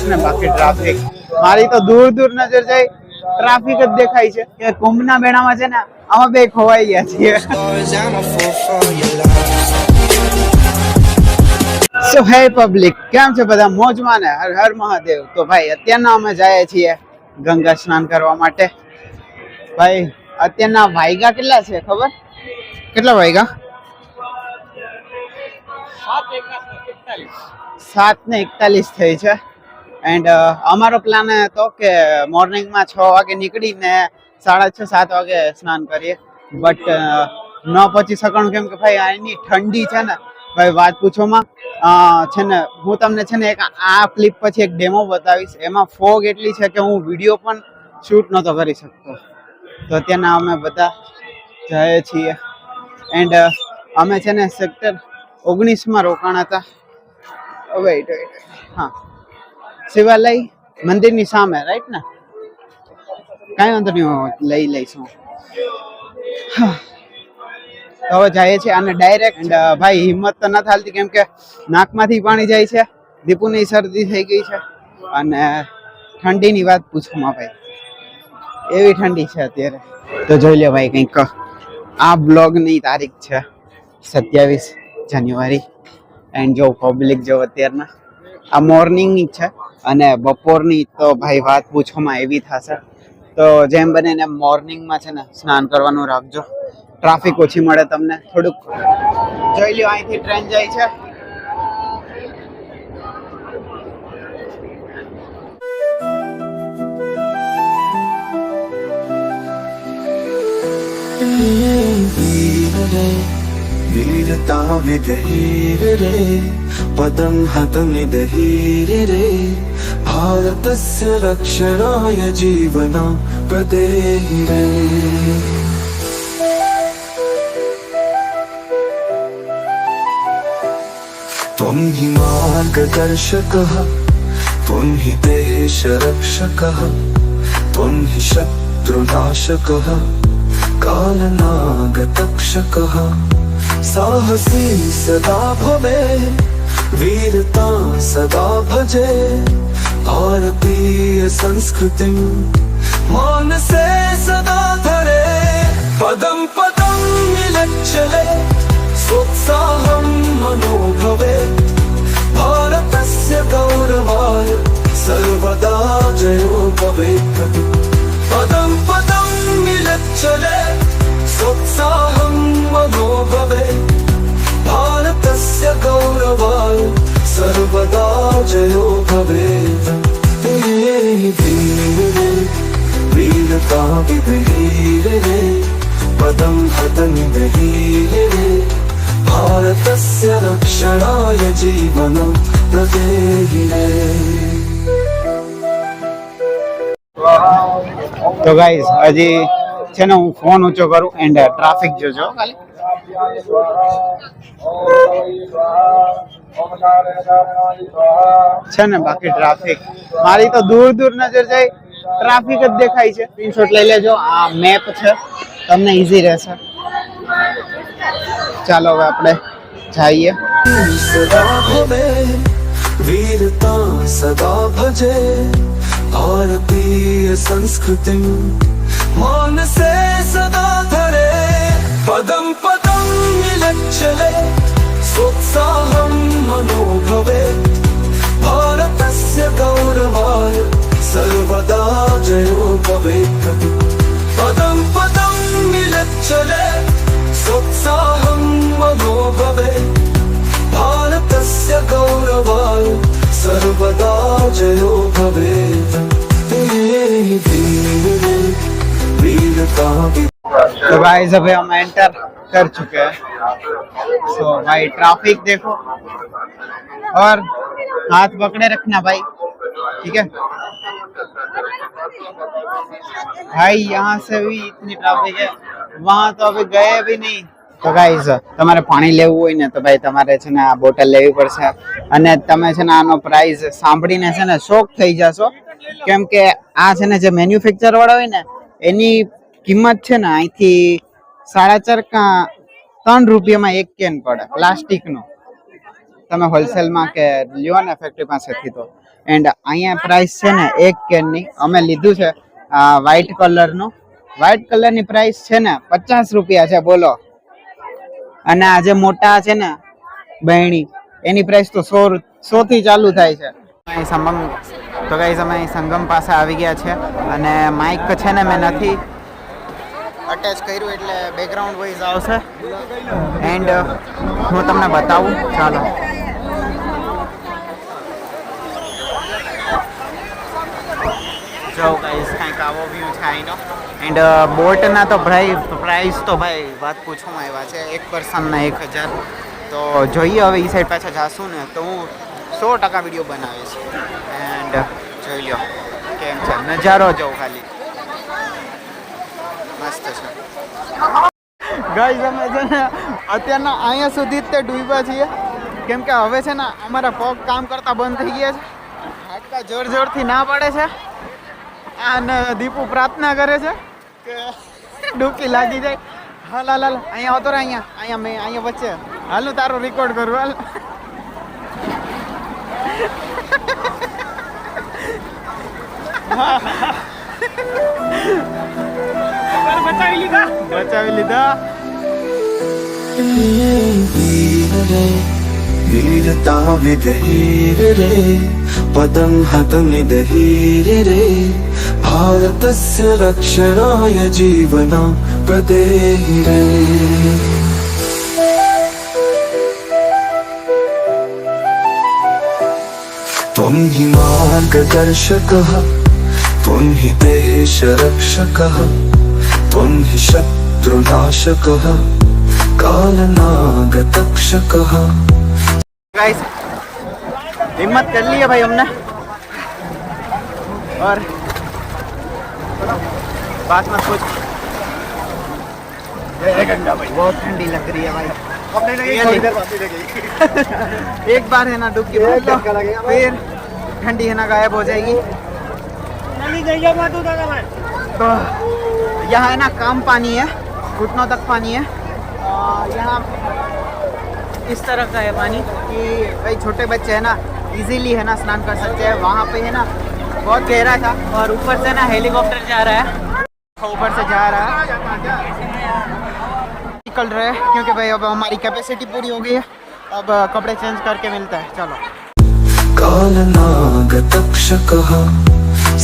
ને બાકી ટ્રાફિક મારી તો દૂર દૂર નજર જાય ટ્રાફિક જ દેખાય છે કે કુંભના મેળામાં છે ને આમાં બે ખોવાઈ ગયા છીએ. સો હે પબ્લિક, કેમ છે બધા? મોજમાં ને? હર હર મહાદેવ. તો ભાઈ અત્યારના અમે જઈએ છીએ ગંગા સ્નાન કરવા માટે. ભાઈ અત્યારના વાયગા કેટલા છે ખબર? કેટલા વાયગા? 7:41 થઈ છે. એન્ડ અમારો પ્લાન હતો કે મોર્નિંગમાં 6 વાગે નીકળીને 6:30-7 વાગે સ્નાન કરીએ, બટ ન પહોંચી શકવાનું કેમ કે ભાઈ અહીંની ઠંડી છે ને ભાઈ વાત પૂછોમાં. છે ને હું તમને છે ને એક આ ક્લિપ પછી એક ડેમો બતાવીશ. એમાં ફોગ એટલી છે કે હું વિડીયો પણ શૂટ નહોતો કરી શકતો. તો અત્યારના અમે બધા જઈએ છીએ. એન્ડ અમે છે ને સેક્ટર 19 રોકાણા હતા. વેઇટ હા, શિવાલય મંદિરની સામે, રાઈટ ને? કાંઈ વાંધો નહીં, લઈ લઈશું. હવે જઈએ છીએ આને ડાયરેક્ટ. એન્ડ ભાઈ હિંમત તો નથી હાલતી કેમ કે નાકમાંથી પાણી જાય છે. દીપુની શરદી થઈ ગઈ છે અને ઠંડીની વાત પૂછોમાં ભાઈ, એવી ઠંડી છે અત્યારે. તો જોઈ લે ભાઈ, કંઈક આ બ્લોગની તારીખ છે 27 જાન્યુઆરી. એન્ડ જો પબ્લિક જો અત્યારના આ મોર્નિંગની છે અને બપોરની તો ભાઈ વાત પૂછોમાં એવી થશે. તો જેમ બને ને મોર્નિંગમાં છે ને સ્નાન કરવાનું રાખજો, ટ્રાફિક ઓછી મળે તમને. થોડુંક જોઈ લ્યો, અહીંથી ટ્રેન જાય છે. वीरता विदहीर रे पदं हतमिदहीर रे भारतस्य रक्षणाय जीवनं प्रदेहि रे. त्वं हि मार्गदर्शकः, त्वं हि देशरक्षकः, त्वं हि शत्रुनाशकः, कालनागतक्षकः. साहसी सदा भवे, वीरता सदा भजे, भारतीय संस्कृतिं मानसे सदा धरे. पदं पदं विलज्जले सोत्साहं मनोभवे, भारतस्य गौरवाय सर्वदा जयो भवेत्. पदं पदं विलज्जले सोत्साहं मनोभवे, भारतस्य गौरवाय सर्वदा जयो भवेत्. वीरता विदहीर रे पदं हतमिदहीर रे भारतस्य रक्षणाय जीवनं प्रदेहि रे. તો ગાઈઝ હજી છે ને હું ફોન ઊંચો કરું એન્ડ ટ્રાફિક જોજો ખાલી. છે ને બાકી ટ્રાફિક મારી તો દૂર દૂર નજર જાય ટ્રાફિક જ દેખાય છે. સ્ક્રીનશોટ લઈ લેજો, આ મેપ છે, તમને ઈઝી રહેશે. ચાલો હવે આપણે જઈએ. वीरता सदा भजे, भारतीय संस्कृतिं मानसे सदा धरे. पदं पदं विलज्जले सोत्साहं मनोभवे, भारतस्य गौरवाय सर्वदा जयो भवेत्. पदं पदं विलज्जले सोत्साहं मनोभवे, भारतस्य गौरवाय सर्वदा जयो भवेत्. तो गाइस अभी हम एंटर कर चुके हैं. सो भाई ट्रैफिक देखो और हाथ पकड़े रखना भाई, ठीक है भाई. यहाँ से भी इतनी ट्रैफिक है, वहाँ तो अभी गए भी नहीं. તો ગાઈઝ તમારે પાણી લેવું હોય ને તો ભાઈ તમારે છે ને આ બોટલ લેવી પડશે. અને તમે છે ને આનો પ્રાઇસ સાંભળીને છે ને શોક થઈ જશો કેમ કે આ છે ને જે મેન્યુફેક્ચર વાળા હોય ને એની કિંમત છે ને અહીંથી 4.5 કા 3 રૂપિયામાં એક કેન પડે પ્લાસ્ટિકનો. તમે હોલસેલમાં કે લ્યો ને ફેક્ટરી પાસેથી તો એન્ડ અહીંયા પ્રાઇસ છે ને 1 કેનની અમે લીધું છે વ્હાઈટ કલરનું. વ્હાઈટ કલરની પ્રાઇસ છે ને 50 રૂપિયા છે, બોલો. અને આ જે મોટા છે ને બહેણી, એની પ્રાઇસ તો 100 થી ચાલુ થાય છે. તો ગાઈઝ અમે સંગમ પાસે આવી ગયા છે અને માઇક છે ને મેં નથી અટેચ કર્યું એટલે બેકગ્રાઉન્ડ વોઇસ આવશે. એન્ડ હું તમને બતાવું, ચાલો. જો ગાઈઝ કંઈક આવો વ્યૂ છે અહીંનો. એન્ડ બોટના તો ભાઈ પ્રાઇસ તો ભાઈ વાત પૂછવામાં આવ્યા છે, એક પર્સનના 1000. તો જોઈએ હવે એ સાઈડ પાછા જાશું ને તો હું 100% વિડીયો બનાવીશ. એન્ડ જોઈ લો કેમ છે નજારો, જોઉં ખાલી મસ્ત છે. ગાઈઝ અમે છે ને અત્યારના અહીંયા સુધી જ તે ડૂબ્યા છીએ, કેમ કે હવે છે ને અમારા પગ કામ કરતા બંધ થઈ ગયા છે. હાડકા જોર જોરથી ના પડે છે. અને દીપુ પ્રાર્થના કરે છે કે ડૂબકી લાગી જાય. હાલ હાલ હાલ અહીંયા આવતો રહે, અહીંયા મેં અહીંયા વચ્ચે હાલું તારો રેકોર્ડ કરું, હાલ. બચાવી લીધા. वीरता विधीर रे पदं हतमिदहीर रे भारतस्य रक्षणाय जीवनं प्रदेहि रे. त्वं हि मार्गदर्शकः त्वं हि देशरक्षकः त्वं हि शत्रुनाशकः कालनागतक्षकः. गाइस हिम्मत कर ली है भाई हमने. और बात मत कुछ, बहुत ठंडी लग रही है भाई. एक बार है ना डुबकी मार लो फिर ठंडी है ना गायब हो जाएगी. तो यहाँ है ना कम पानी है, घुटनों तक पानी है. यहाँ इस तरह का है पानी कि भाई छोटे बच्चे है ना इजीली है ना स्नान कर सकते हैं. वहाँ पे है ना बहुत गहरा था और ऊपर से ना हेलीकॉप्टर जा रहा है, ऊपर से जा रहा है, निकल रहे हैं क्योंकि भाई अब हमारी कैपेसिटी पूरी हो गई है. अब कपड़े चेंज करके मिलता है, चलो. कालनागतक्षकः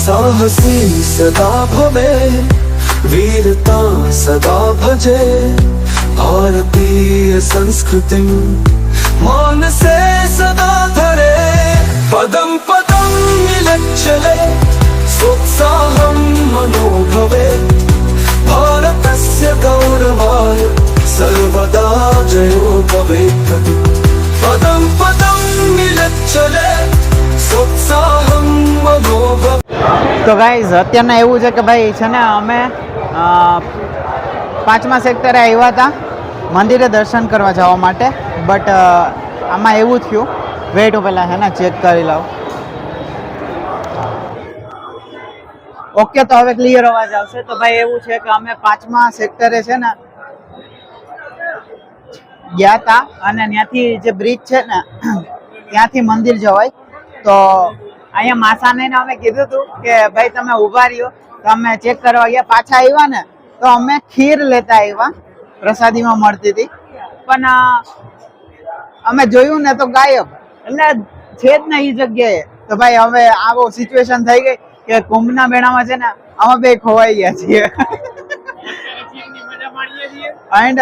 साहसी सदा भवे वीरता सदा भजे भारतीय संस्कृतिं मानसे सदा धरे पदं पदं विलक्षले सोत्साहं मनोभवे भारतस्य गौरवाय सर्वदा जयो भवेत्. पदं पदं विलक्षले सोत्साहं मनोभवे. તો ગાઈઝ અત્યારના એવું છે કે ભાઈ છે ને અમે 5મા સેક્ટરે આવ્યા હતા મંદિરે દર્શન કરવા જવા માટે. બટ આમાં એવું થયું, વેઇટ હું પહેલાં છે ને ચેક કરી લઉં. ઓકે, તો હવે ક્લિયર અવાજ આવશે. તો ભાઈ એવું છે કે અમે 5મા સેક્ટરે છે ને ગયા હતા અને ત્યાંથી જે બ્રિજ છે ને ત્યાંથી મંદિર જવાય. તો અહીંયા માસાને અમે કીધું હતું કે ભાઈ તમે ઊભા રહ્યો. તો અમે ચેક કરવા ગયા, પાછા આવ્યા ને તો અમે ખીર લેતા આવ્યા, પ્રસાદીમાં મળતી હતી. પણ અમે જોયું ને તો ગાયબ, એટલે છે જ ને એ જગ્યાએ. તો ભાઈ હવે આવો સિચ્યુએશન થઈ ગઈ કે કુંભના મેળામાં છે ને અમે બે ખોવાઈ ગયા છીએ. એન્ડ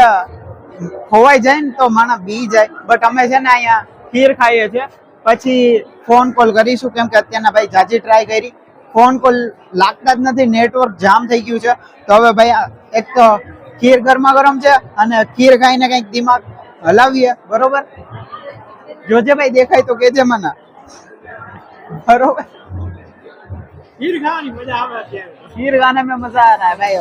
ખોવાઈ જાય ને તો માણસ બી જાય. બટ અમે છે ને અહીંયા ખીર ખાઈએ છીએ. પછી ફોન કોલ કરીશું કેમ કે અત્યારના ભાઈ જાજી ટ્રાય કરી, ફોન કોલ લાગતા જ નથી, નેટવર્ક જામ થઈ ગયું છે. તો હવે ભાઈ એક તો ખીર ગરમા ગરમ છે અને ખીર ખાઈને કંઈક દિમાગ હલાવીએ, બરોબર? જોજે ભાઈ દેખાય તો કેજે મને, બરોબર? ખીર ખાવાની મજા આવે અત્યારે, ખીર ખાને મેં મજા આ રહા है भाई.